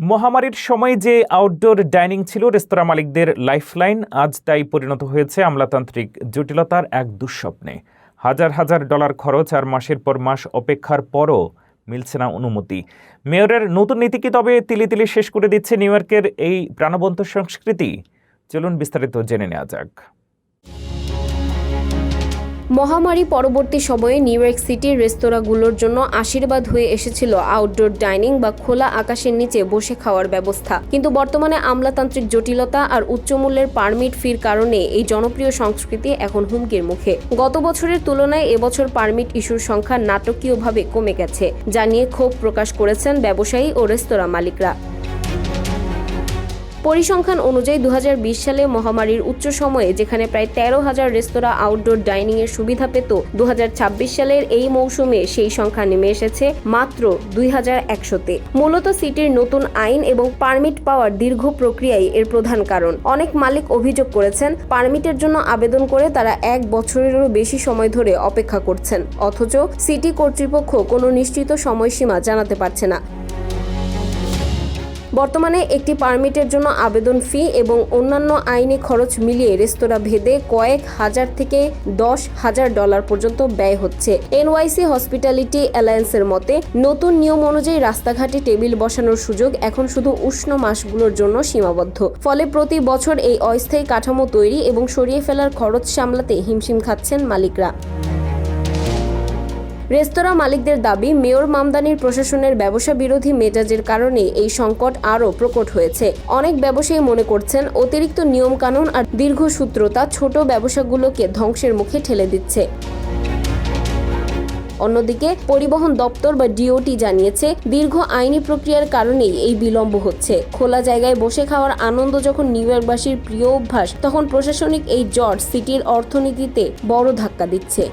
মহামারীর সময় যে আউটডোর ডাইনিং ছিল রেস্তোরাঁ মালিকদের লাইফলাইন, আজ তাই পরিণত হয়েছে আমলাতান্ত্রিক জটিলতার এক দুঃস্বপ্নে। হাজার হাজার ডলার খরচ আর মাসের পর মাস অপেক্ষার পরও মিলছে না অনুমতি। মেয়রের নতুন নীতি কি তবে তিলে তিলে শেষ করে দিচ্ছে নিউ ইয়র্কের এই প্রাণবন্ত সংস্কৃতি? চলুন বিস্তারিত জেনে নেওয়া যাক। মহামারী পরবর্তী সময়ে নিউ ইয়র্ক সিটির রেস্তোরাঁগুলোর জন্য আশীর্বাদ হয়ে এসেছিল আউটডোর ডাইনিং বা খোলা আকাশের নিচে বসে খাওয়ার ব্যবস্থা। কিন্তু বর্তমানে আমলাতান্ত্রিক জটিলতা আর উচ্চমূল্যের পারমিট ফির কারণে এই জনপ্রিয় সংস্কৃতি এখন হুমকির মুখে। গত বছরের তুলনায় এবছর পারমিট ইস্যুর সংখ্যা নাটকীয়ভাবে কমে গেছে, যা নিয়ে ক্ষোভ প্রকাশ করেছেন ব্যবসায়ী ও রেস্তোরাঁ মালিকরা। পরিসংখ্যান অনুযায়ী 2020 সালে মহামারীর উচ্চ সময়ে যেখানে প্রায় 13,000 রেস্তোরাঁ আউটডোর ডাইনিং এর সুবিধা পেত, 2026 সালের এই মৌসুমে সেই সংখ্যা নেমে এসেছে মাত্র 2,100-তে। মূলত সিটির নতুন আইন এবং পারমিট পাওয়ার দীর্ঘ প্রক্রিয়াই এর প্রধান কারণ। অনেক মালিক অভিযোগ করেছেন, পারমিটের জন্য আবেদন করে তারা 1 বছরেরও বেশি সময় ধরে অপেক্ষা করছেন, অথচ সিটি কর্তৃপক্ষ কোনো নিশ্চিত সময়সীমা জানাতে পারছে না। বর্তমানে একটি পারমিটের জন্য আবেদন ফি এবং অন্যান্য আইনি খরচ মিলিয়ে রেস্তোরাঁ ভেদে কয়েক হাজার থেকে $10,000 পর্যন্ত ব্যয় হচ্ছে। এনওয়াইসি হসপিটালিটি অ্যালায়েন্সের মতে, নতুন নিয়ম অনুযায়ী রাস্তাঘাটে টেবিল বসানোর সুযোগ এখন শুধু উষ্ণ মাসগুলোর জন্য সীমাবদ্ধ। ফলে প্রতি বছর এই অস্থায়ী কাঠামো তৈরি এবং সরিয়ে ফেলার খরচ সামলাতে হিমশিম খাচ্ছেন মালিকরা। রেস্তোরাঁ মালিকদের দাবি, মেয়র মামদানির প্রশাসনের ব্যবসা বিরোধী মেজাজের কারণে এই সংকট আরও প্রকট হয়েছে। অনেক ব্যবসায়ী মনে করছেন, অতিরিক্ত নিয়মকানুন আর দীর্ঘসূত্রতা ছোট ব্যবসাগুলোকে ধ্বংসের মুখে ঠেলে দিচ্ছে। অন্যদিকে পরিবহন দপ্তর বা ডিওটি জানিয়েছে, দীর্ঘ আইনি প্রক্রিয়ার কারণেই এই বিলম্ব হচ্ছে। খোলা জায়গায় বসে খাওয়ার আনন্দ যখন নিউ ইয়র্কবাসীর প্রিয় অভ্যাস, তখন প্রশাসনিক এই জট সিটির অর্থনীতিতে বড় ধাক্কা দিচ্ছে।